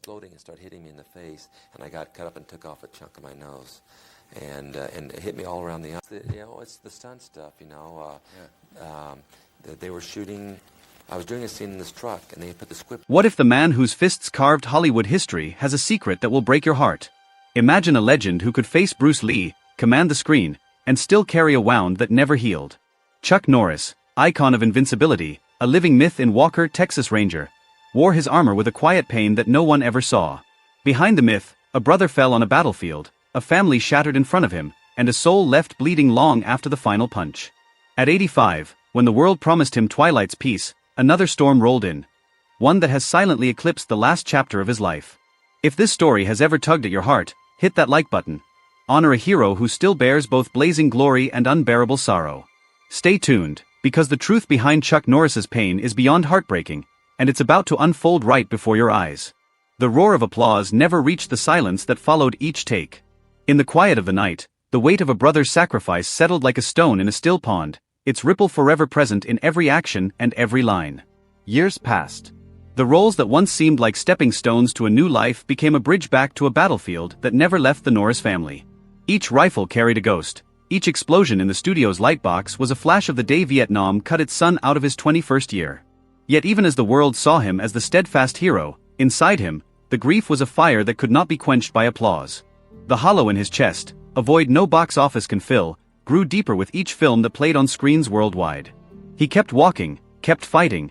exploding and started hitting me in the face, and I got cut up and took off a chunk of my nose, and it hit me all around the eye. It's the stunt stuff, They were shooting. I was doing a scene in this truck, and they put the script. What if the man whose fists carved Hollywood history has a secret that will break your heart? Imagine a legend who could face Bruce Lee, command the screen, and still carry a wound that never healed. Chuck Norris, icon of invincibility, a living myth in Walker, Texas Ranger, wore his armor with a quiet pain that no one ever saw. Behind the myth, a brother fell on a battlefield, a family shattered in front of him, and a soul left bleeding long after the final punch. At 85, when the world promised him Twilight's peace, another storm rolled in. One that has silently eclipsed the last chapter of his life. If this story has ever tugged at your heart, hit that like button. Honor a hero who still bears both blazing glory and unbearable sorrow. Stay tuned, because the truth behind Chuck Norris's pain is beyond heartbreaking, and it's about to unfold right before your eyes. The roar of applause never reached the silence that followed each take. In the quiet of the night, the weight of a brother's sacrifice settled like a stone in a still pond, its ripple forever present in every action and every line. Years passed. The roles that once seemed like stepping stones to a new life became a bridge back to a battlefield that never left the Norris family. Each rifle carried a ghost. Each explosion in the studio's lightbox was a flash of the day Vietnam cut its son out of his 21st year. Yet even as the world saw him as the steadfast hero, inside him, the grief was a fire that could not be quenched by applause. The hollow in his chest, a void no box office can fill, grew deeper with each film that played on screens worldwide. He kept walking, kept fighting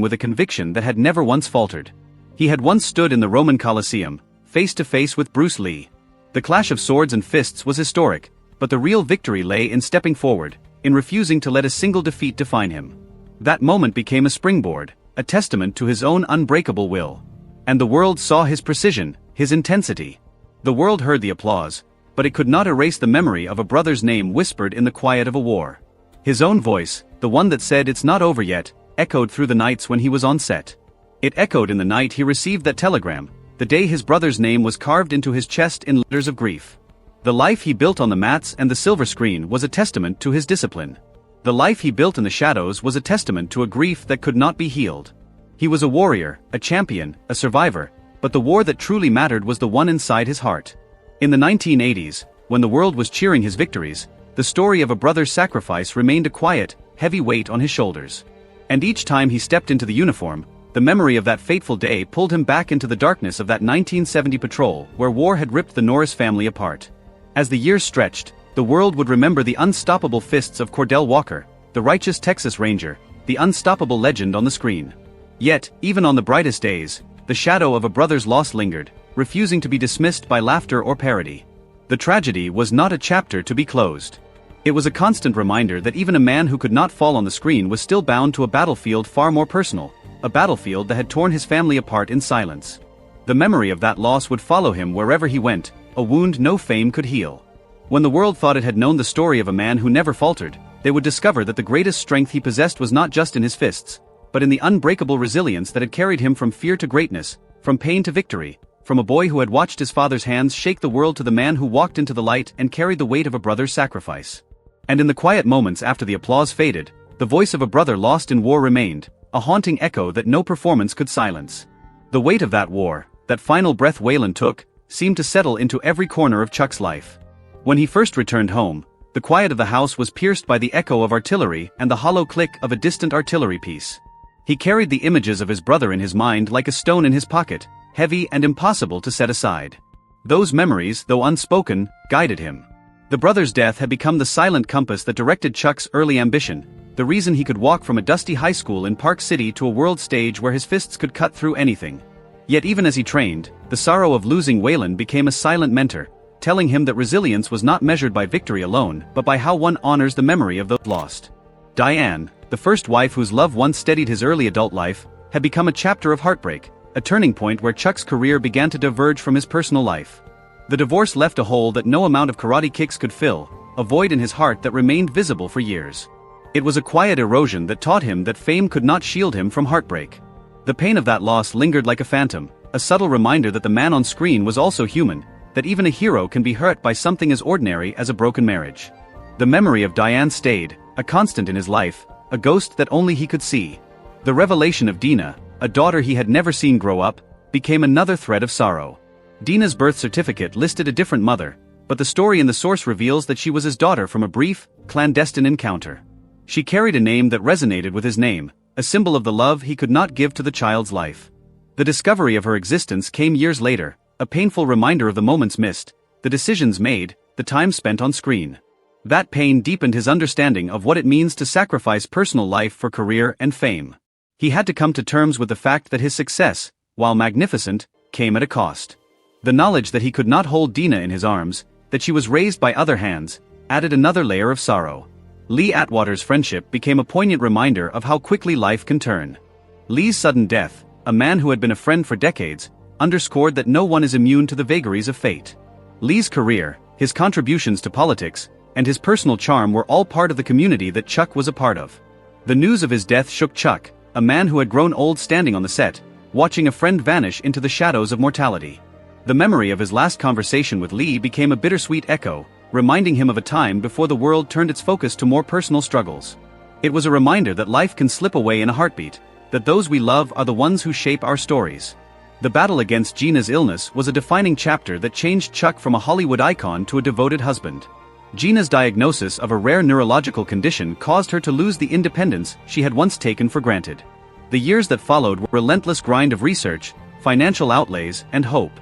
with a conviction that had never once faltered. He had once stood in the Roman Colosseum, face to face with Bruce Lee. The clash of swords and fists was historic, but the real victory lay in stepping forward, in refusing to let a single defeat define him. That moment became a springboard, a testament to his own unbreakable will. And the world saw his precision, his intensity. The world heard the applause, but it could not erase the memory of a brother's name whispered in the quiet of a war. His own voice, the one that said "It's not over yet," echoed through the nights when he was on set. It echoed in the night he received that telegram, the day his brother's name was carved into his chest in letters of grief. The life he built on the mats and the silver screen was a testament to his discipline. The life he built in the shadows was a testament to a grief that could not be healed. He was a warrior, a champion, a survivor, but the war that truly mattered was the one inside his heart. In the 1980s, when the world was cheering his victories, the story of a brother's sacrifice remained a quiet, heavy weight on his shoulders. And each time he stepped into the uniform, the memory of that fateful day pulled him back into the darkness of that 1970 patrol where war had ripped the Norris family apart. As the years stretched, the world would remember the unstoppable fists of Cordell Walker, the righteous Texas Ranger, the unstoppable legend on the screen. Yet, even on the brightest days, the shadow of a brother's loss lingered, refusing to be dismissed by laughter or parody. The tragedy was not a chapter to be closed. It was a constant reminder that even a man who could not fall on the screen was still bound to a battlefield far more personal, a battlefield that had torn his family apart in silence. The memory of that loss would follow him wherever he went, a wound no fame could heal. When the world thought it had known the story of a man who never faltered, they would discover that the greatest strength he possessed was not just in his fists, but in the unbreakable resilience that had carried him from fear to greatness, from pain to victory, from a boy who had watched his father's hands shake the world to the man who walked into the light and carried the weight of a brother's sacrifice. And in the quiet moments after the applause faded, the voice of a brother lost in war remained, a haunting echo that no performance could silence. The weight of that war, that final breath Waylon took, seemed to settle into every corner of Chuck's life. When he first returned home, the quiet of the house was pierced by the echo of artillery and the hollow click of a distant artillery piece. He carried the images of his brother in his mind like a stone in his pocket, heavy and impossible to set aside. Those memories, though unspoken, guided him. The brother's death had become the silent compass that directed Chuck's early ambition, the reason he could walk from a dusty high school in Park City to a world stage where his fists could cut through anything. Yet even as he trained, the sorrow of losing Waylon became a silent mentor, telling him that resilience was not measured by victory alone but by how one honors the memory of those lost. Diane, the first wife whose love once steadied his early adult life, had become a chapter of heartbreak, a turning point where Chuck's career began to diverge from his personal life. The divorce left a hole that no amount of karate kicks could fill, a void in his heart that remained visible for years. It was a quiet erosion that taught him that fame could not shield him from heartbreak. The pain of that loss lingered like a phantom, a subtle reminder that the man on screen was also human, that even a hero can be hurt by something as ordinary as a broken marriage. The memory of Diane stayed, a constant in his life, a ghost that only he could see. The revelation of Gena, a daughter he had never seen grow up, became another thread of sorrow. Gena's birth certificate listed a different mother, but the story in the source reveals that she was his daughter from a brief, clandestine encounter. She carried a name that resonated with his name, a symbol of the love he could not give to the child's life. The discovery of her existence came years later, a painful reminder of the moments missed, the decisions made, the time spent on screen. That pain deepened his understanding of what it means to sacrifice personal life for career and fame. He had to come to terms with the fact that his success, while magnificent, came at a cost. The knowledge that he could not hold Gena in his arms, that she was raised by other hands, added another layer of sorrow. Lee Atwater's friendship became a poignant reminder of how quickly life can turn. Lee's sudden death, a man who had been a friend for decades, underscored that no one is immune to the vagaries of fate. Lee's career, his contributions to politics, and his personal charm were all part of the community that Chuck was a part of. The news of his death shook Chuck, a man who had grown old standing on the set, watching a friend vanish into the shadows of mortality. The memory of his last conversation with Lee became a bittersweet echo, reminding him of a time before the world turned its focus to more personal struggles. It was a reminder that life can slip away in a heartbeat, that those we love are the ones who shape our stories. The battle against Gena's illness was a defining chapter that changed Chuck from a Hollywood icon to a devoted husband. Gena's diagnosis of a rare neurological condition caused her to lose the independence she had once taken for granted. The years that followed were a relentless grind of research, financial outlays, and hope.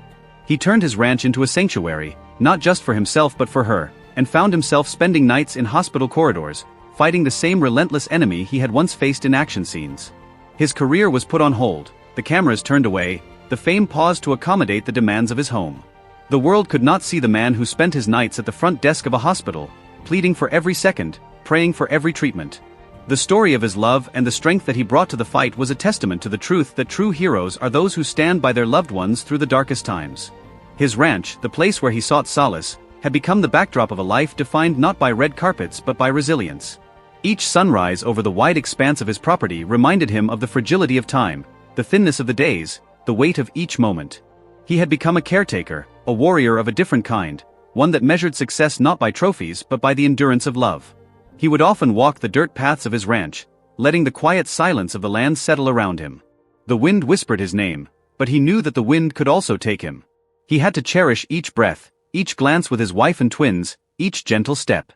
He turned his ranch into a sanctuary, not just for himself but for her, and found himself spending nights in hospital corridors, fighting the same relentless enemy he had once faced in action scenes. His career was put on hold, the cameras turned away, the fame paused to accommodate the demands of his home. The world could not see the man who spent his nights at the front desk of a hospital, pleading for every second, praying for every treatment. The story of his love and the strength that he brought to the fight was a testament to the truth that true heroes are those who stand by their loved ones through the darkest times. His ranch, the place where he sought solace, had become the backdrop of a life defined not by red carpets but by resilience. Each sunrise over the wide expanse of his property reminded him of the fragility of time, the thinness of the days, the weight of each moment. He had become a caretaker, a warrior of a different kind, one that measured success not by trophies but by the endurance of love. He would often walk the dirt paths of his ranch, letting the quiet silence of the land settle around him. The wind whispered his name, but he knew that the wind could also take him. He had to cherish each breath, each glance with his wife and twins, each gentle step.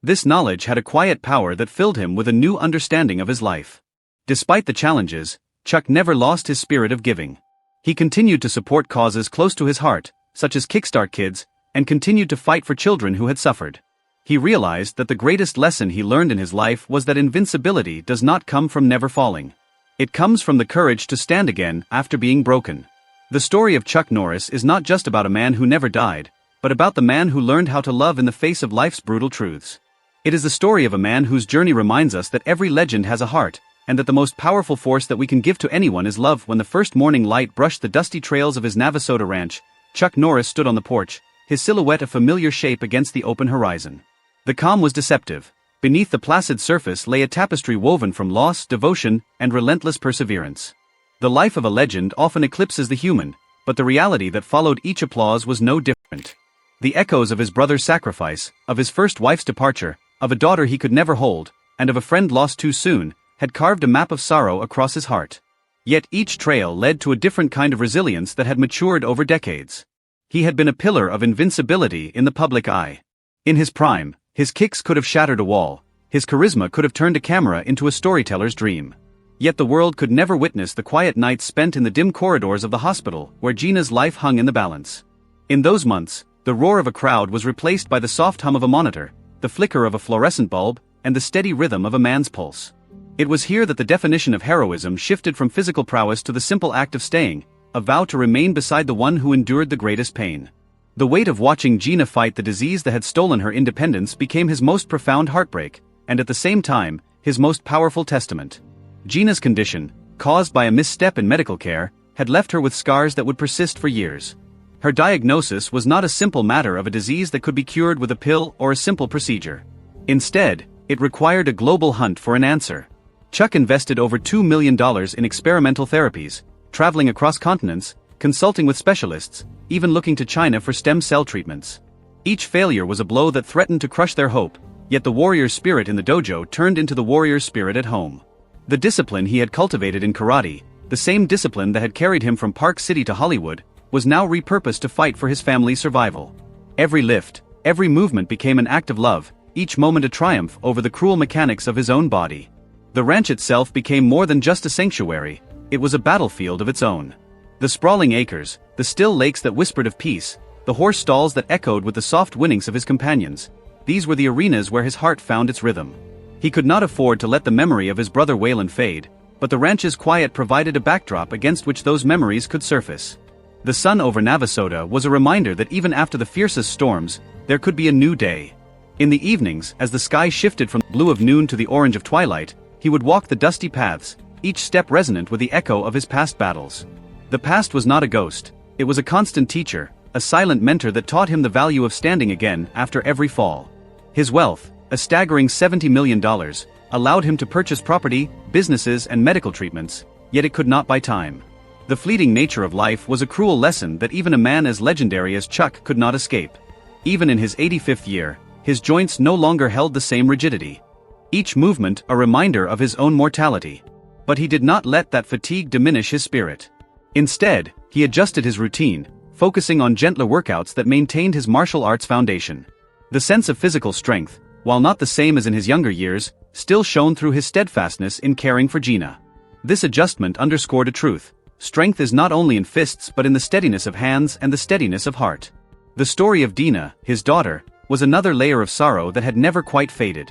This knowledge had a quiet power that filled him with a new understanding of his life. Despite the challenges, Chuck never lost his spirit of giving. He continued to support causes close to his heart, such as Kickstart Kids, and continued to fight for children who had suffered. He realized that the greatest lesson he learned in his life was that invincibility does not come from never falling. It comes from the courage to stand again after being broken. The story of Chuck Norris is not just about a man who never died, but about the man who learned how to love in the face of life's brutal truths. It is the story of a man whose journey reminds us that every legend has a heart, and that the most powerful force that we can give to anyone is love. When the first morning light brushed the dusty trails of his Navasota ranch, Chuck Norris stood on the porch, his silhouette a familiar shape against the open horizon. The calm was deceptive. Beneath the placid surface lay a tapestry woven from loss, devotion, and relentless perseverance. The life of a legend often eclipses the human, but the reality that followed each applause was no different. The echoes of his brother's sacrifice, of his first wife's departure, of a daughter he could never hold, and of a friend lost too soon, had carved a map of sorrow across his heart. Yet each trail led to a different kind of resilience that had matured over decades. He had been a pillar of invincibility in the public eye. In his prime, his kicks could have shattered a wall, his charisma could have turned a camera into a storyteller's dream. Yet the world could never witness the quiet nights spent in the dim corridors of the hospital where Gena's life hung in the balance. In those months, the roar of a crowd was replaced by the soft hum of a monitor, the flicker of a fluorescent bulb, and the steady rhythm of a man's pulse. It was here that the definition of heroism shifted from physical prowess to the simple act of staying, a vow to remain beside the one who endured the greatest pain. The weight of watching Gena fight the disease that had stolen her independence became his most profound heartbreak, and at the same time, his most powerful testament. Gena's condition, caused by a misstep in medical care, had left her with scars that would persist for years. Her diagnosis was not a simple matter of a disease that could be cured with a pill or a simple procedure. Instead, it required a global hunt for an answer. Chuck invested over $2 million in experimental therapies, traveling across continents, consulting with specialists, even looking to China for stem cell treatments. Each failure was a blow that threatened to crush their hope, yet the warrior spirit in the dojo turned into the warrior spirit at home. The discipline he had cultivated in karate, The same discipline that had carried him from Park City to Hollywood was now repurposed to fight for his family's survival. Every lift, every movement became an act of love, each moment a triumph over the cruel mechanics of his own body. The ranch itself became more than just a sanctuary, it was a battlefield of its own. The sprawling acres, the still lakes that whispered of peace, the horse stalls that echoed with the soft whinnies of his companions, these were the arenas where his heart found its rhythm. He could not afford to let the memory of his brother Waylon fade, but the ranch's quiet provided a backdrop against which those memories could surface. The sun over Navasota was a reminder that even after the fiercest storms, there could be a new day. In the evenings, as the sky shifted from the blue of noon to the orange of twilight, he would walk the dusty paths, each step resonant with the echo of his past battles. The past was not a ghost, it was a constant teacher, a silent mentor that taught him the value of standing again after every fall. His wealth, a staggering $70 million, allowed him to purchase property, businesses and medical treatments, yet it could not buy time. The fleeting nature of life was a cruel lesson that even a man as legendary as Chuck could not escape. Even in his 85th year, his joints no longer held the same rigidity. Each movement a reminder of his own mortality. But he did not let that fatigue diminish his spirit. Instead, he adjusted his routine, focusing on gentler workouts that maintained his martial arts foundation. The sense of physical strength, while not the same as in his younger years, still shone through his steadfastness in caring for Gena. This adjustment underscored a truth: strength is not only in fists but in the steadiness of hands and the steadiness of heart. The story of Gena, his daughter, was another layer of sorrow that had never quite faded.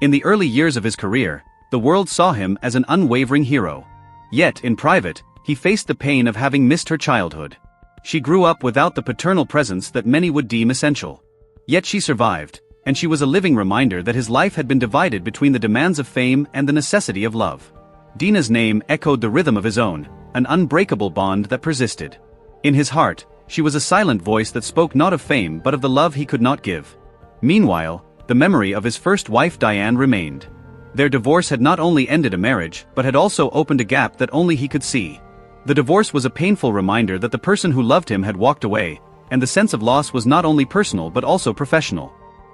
In the early years of his career, the world saw him as an unwavering hero. Yet, in private, he faced the pain of having missed her childhood. She grew up without the paternal presence that many would deem essential. Yet she survived, and she was a living reminder that his life had been divided between the demands of fame and the necessity of love. Gena's name echoed the rhythm of his own, an unbreakable bond that persisted. In his heart, she was a silent voice that spoke not of fame but of the love he could not give. Meanwhile, the memory of his first wife Diane remained. Their divorce had not only ended a marriage but had also opened a gap that only he could see. The divorce was a painful reminder that the person who loved him had walked away, and the sense of loss was not only personal but also professional.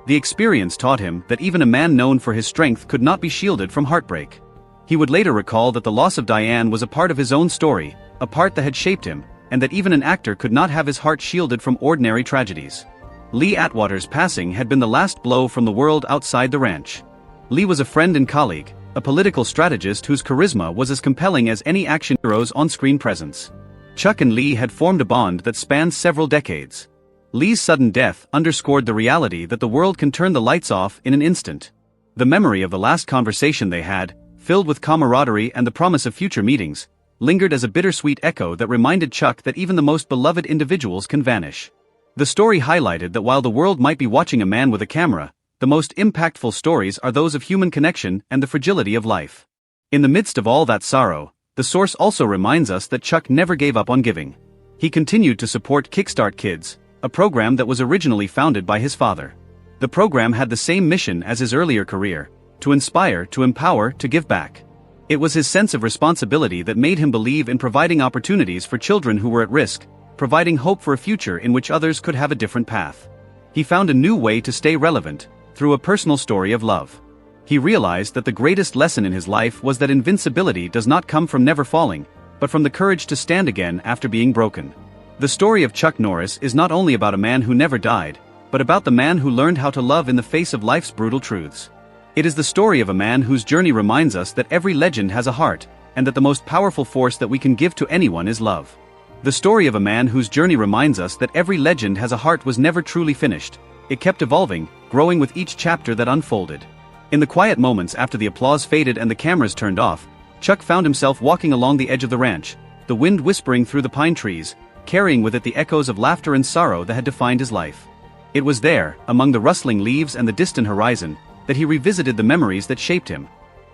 The experience taught him that even a man known for his strength could not be shielded from heartbreak. He would later recall that the loss of Diane was a part of his own story, a part that had shaped him, and that even an actor could not have his heart shielded from ordinary tragedies. Lee Atwater's passing had been the last blow from the world outside the ranch. Lee was a friend and colleague, a political strategist whose charisma was as compelling as any action hero's on-screen presence. Chuck and Lee had formed a bond that spanned several decades. Lee's sudden death underscored the reality that the world can turn the lights off in an instant. The memory of the last conversation they had, filled with camaraderie and the promise of future meetings, lingered as a bittersweet echo that reminded Chuck that even the most beloved individuals can vanish. The story highlighted that while the world might be watching a man with a camera, the most impactful stories are those of human connection and the fragility of life. In the midst of all that sorrow, the source also reminds us that Chuck never gave up on giving. He continued to support Kickstart Kids, a program that was originally founded by his father. The program had the same mission as his earlier career: to inspire, to empower, to give back. It was his sense of responsibility that made him believe in providing opportunities for children who were at risk, providing hope for a future in which others could have a different path. He found a new way to stay relevant, through a personal story of love. He realized that the greatest lesson in his life was that invincibility does not come from never falling, but from the courage to stand again after being broken. The story of Chuck Norris is not only about a man who never died, but about the man who learned how to love in the face of life's brutal truths. It is the story of a man whose journey reminds us that every legend has a heart, and that the most powerful force that we can give to anyone is love. The story of a man whose journey reminds us that every legend has a heart was never truly finished. It kept evolving, growing with each chapter that unfolded. In the quiet moments after the applause faded and the cameras turned off, Chuck found himself walking along the edge of the ranch, the wind whispering through the pine trees, carrying with it the echoes of laughter and sorrow that had defined his life. It was there, among the rustling leaves and the distant horizon, that he revisited the memories that shaped him.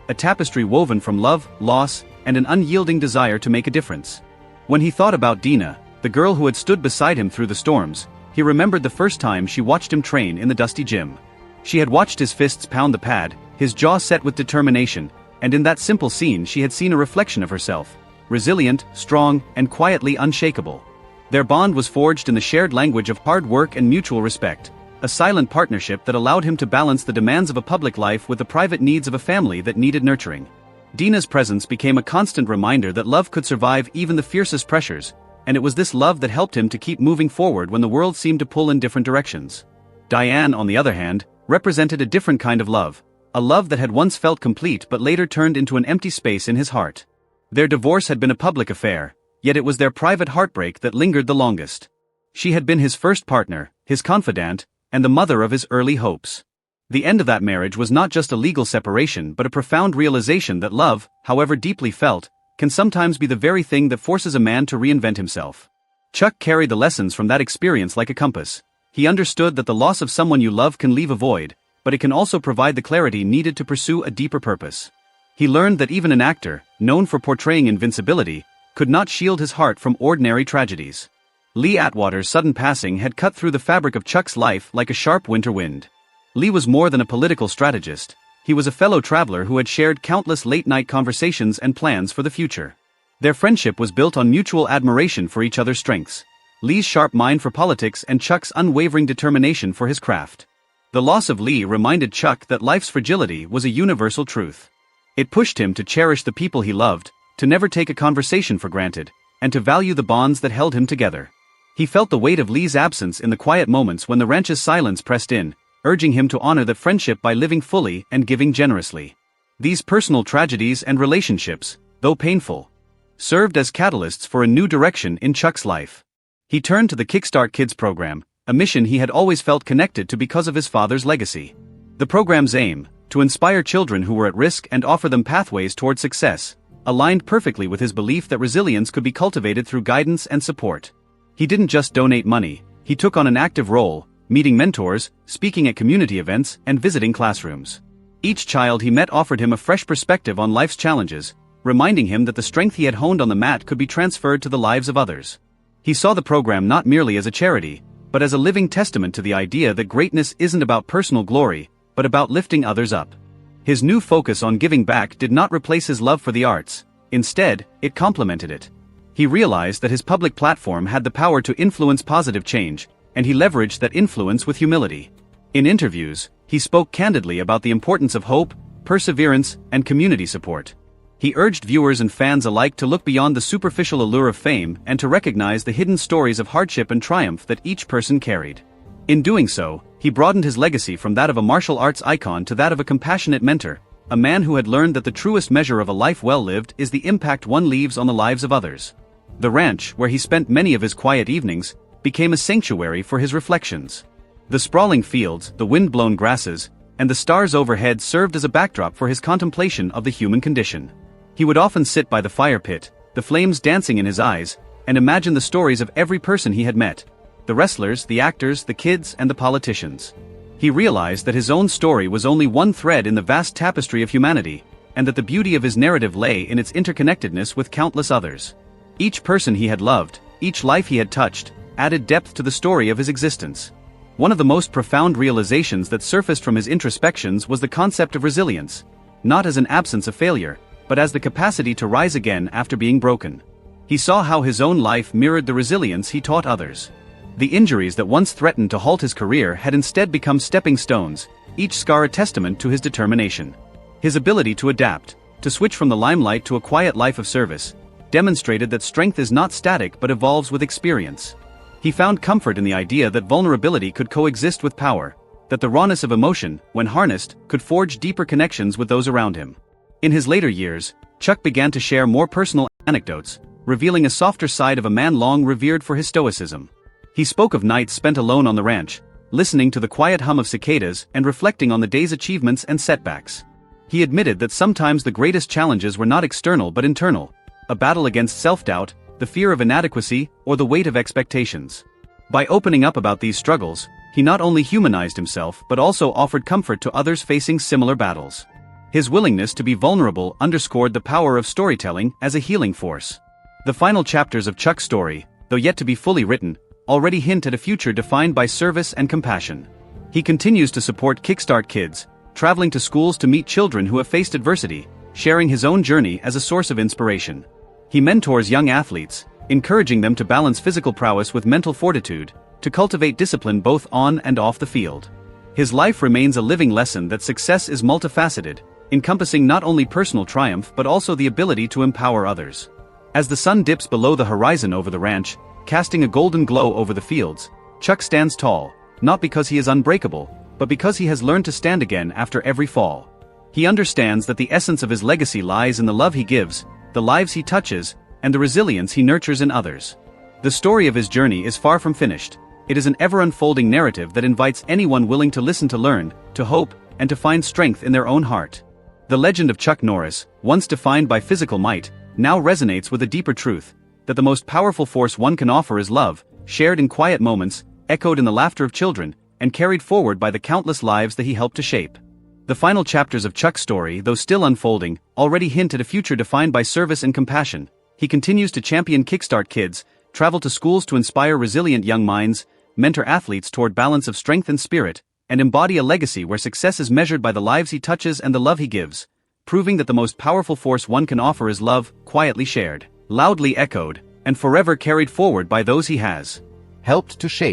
A tapestry woven from love, loss, and an unyielding desire to make a difference. When he thought about Gena, the girl who had stood beside him through the storms, he remembered the first time she watched him train in the dusty gym. She had watched his fists pound the pad, his jaw set with determination, and in that simple scene she had seen a reflection of herself, resilient, strong, and quietly unshakable. Their bond was forged in the shared language of hard work and mutual respect, a silent partnership that allowed him to balance the demands of a public life with the private needs of a family that needed nurturing. Dina's presence became a constant reminder that love could survive even the fiercest pressures, and it was this love that helped him to keep moving forward when the world seemed to pull in different directions. Diane, on the other hand, represented a different kind of love, a love that had once felt complete but later turned into an empty space in his heart. Their divorce had been a public affair, yet it was their private heartbreak that lingered the longest. She had been his first partner, his confidant, and the mother of his early hopes. The end of that marriage was not just a legal separation but a profound realization that love, however deeply felt, can sometimes be the very thing that forces a man to reinvent himself. Chuck carried the lessons from that experience like a compass. He understood that the loss of someone you love can leave a void, but it can also provide the clarity needed to pursue a deeper purpose. He learned that even an actor, known for portraying invincibility, could not shield his heart from ordinary tragedies. Lee Atwater's sudden passing had cut through the fabric of Chuck's life like a sharp winter wind. Lee was more than a political strategist. He was a fellow traveler who had shared countless late-night conversations and plans for the future. Their friendship was built on mutual admiration for each other's strengths. Lee's sharp mind for politics and Chuck's unwavering determination for his craft. The loss of Lee reminded Chuck that life's fragility was a universal truth. It pushed him to cherish the people he loved, to never take a conversation for granted, and to value the bonds that held him together. He felt the weight of Lee's absence in the quiet moments when the ranch's silence pressed in, urging him to honor that friendship by living fully and giving generously. These personal tragedies and relationships, though painful, served as catalysts for a new direction in Chuck's life. He turned to the Kickstart Kids program, a mission he had always felt connected to because of his father's legacy. The program's aim, to inspire children who were at risk and offer them pathways toward success, aligned perfectly with his belief that resilience could be cultivated through guidance and support. He didn't just donate money, he took on an active role, meeting mentors, speaking at community events, and visiting classrooms. Each child he met offered him a fresh perspective on life's challenges, reminding him that the strength he had honed on the mat could be transferred to the lives of others. He saw the program not merely as a charity, but as a living testament to the idea that greatness isn't about personal glory, but about lifting others up. His new focus on giving back did not replace his love for the arts. Instead, it complemented it. He realized that his public platform had the power to influence positive change, and he leveraged that influence with humility. In interviews, he spoke candidly about the importance of hope, perseverance, and community support. He urged viewers and fans alike to look beyond the superficial allure of fame and to recognize the hidden stories of hardship and triumph that each person carried. In doing so, he broadened his legacy from that of a martial arts icon to that of a compassionate mentor, a man who had learned that the truest measure of a life well lived is the impact one leaves on the lives of others. The ranch, where he spent many of his quiet evenings, became a sanctuary for his reflections. The sprawling fields, the wind-blown grasses, and the stars overhead served as a backdrop for his contemplation of the human condition. He would often sit by the fire pit, the flames dancing in his eyes, and imagine the stories of every person he had met, the wrestlers, the actors, the kids, and the politicians. He realized that his own story was only one thread in the vast tapestry of humanity, and that the beauty of his narrative lay in its interconnectedness with countless others. Each person he had loved, each life he had touched, added depth to the story of his existence. One of the most profound realizations that surfaced from his introspections was the concept of resilience, not as an absence of failure, but as the capacity to rise again after being broken. He saw how his own life mirrored the resilience he taught others. The injuries that once threatened to halt his career had instead become stepping stones, each scar a testament to his determination. His ability to adapt, to switch from the limelight to a quiet life of service, demonstrated that strength is not static but evolves with experience. He found comfort in the idea that vulnerability could coexist with power, that the rawness of emotion, when harnessed, could forge deeper connections with those around him. In his later years, Chuck began to share more personal anecdotes, revealing a softer side of a man long revered for his stoicism. He spoke of nights spent alone on the ranch, listening to the quiet hum of cicadas and reflecting on the day's achievements and setbacks. He admitted that sometimes the greatest challenges were not external but internal, a battle against self-doubt, the fear of inadequacy, or the weight of expectations. By opening up about these struggles, he not only humanized himself but also offered comfort to others facing similar battles. His willingness to be vulnerable underscored the power of storytelling as a healing force. The final chapters of Chuck's story, though yet to be fully written, already hint at a future defined by service and compassion. He continues to support Kickstart Kids, traveling to schools to meet children who have faced adversity, sharing his own journey as a source of inspiration. He mentors young athletes, encouraging them to balance physical prowess with mental fortitude, to cultivate discipline both on and off the field. His life remains a living lesson that success is multifaceted, encompassing not only personal triumph but also the ability to empower others. As the sun dips below the horizon over the ranch, casting a golden glow over the fields, Chuck stands tall, not because he is unbreakable, but because he has learned to stand again after every fall. He understands that the essence of his legacy lies in the love he gives, the lives he touches, and the resilience he nurtures in others. The story of his journey is far from finished. It is an ever-unfolding narrative that invites anyone willing to listen to learn, to hope, and to find strength in their own heart. The legend of Chuck Norris, once defined by physical might, now resonates with a deeper truth, that the most powerful force one can offer is love, shared in quiet moments, echoed in the laughter of children, and carried forward by the countless lives that he helped to shape. The final chapters of Chuck's story, though still unfolding, already hint at a future defined by service and compassion. He continues to champion Kickstart Kids, travel to schools to inspire resilient young minds, mentor athletes toward balance of strength and spirit, and embody a legacy where success is measured by the lives he touches and the love he gives, proving that the most powerful force one can offer is love, quietly shared, loudly echoed, and forever carried forward by those he has helped to shape.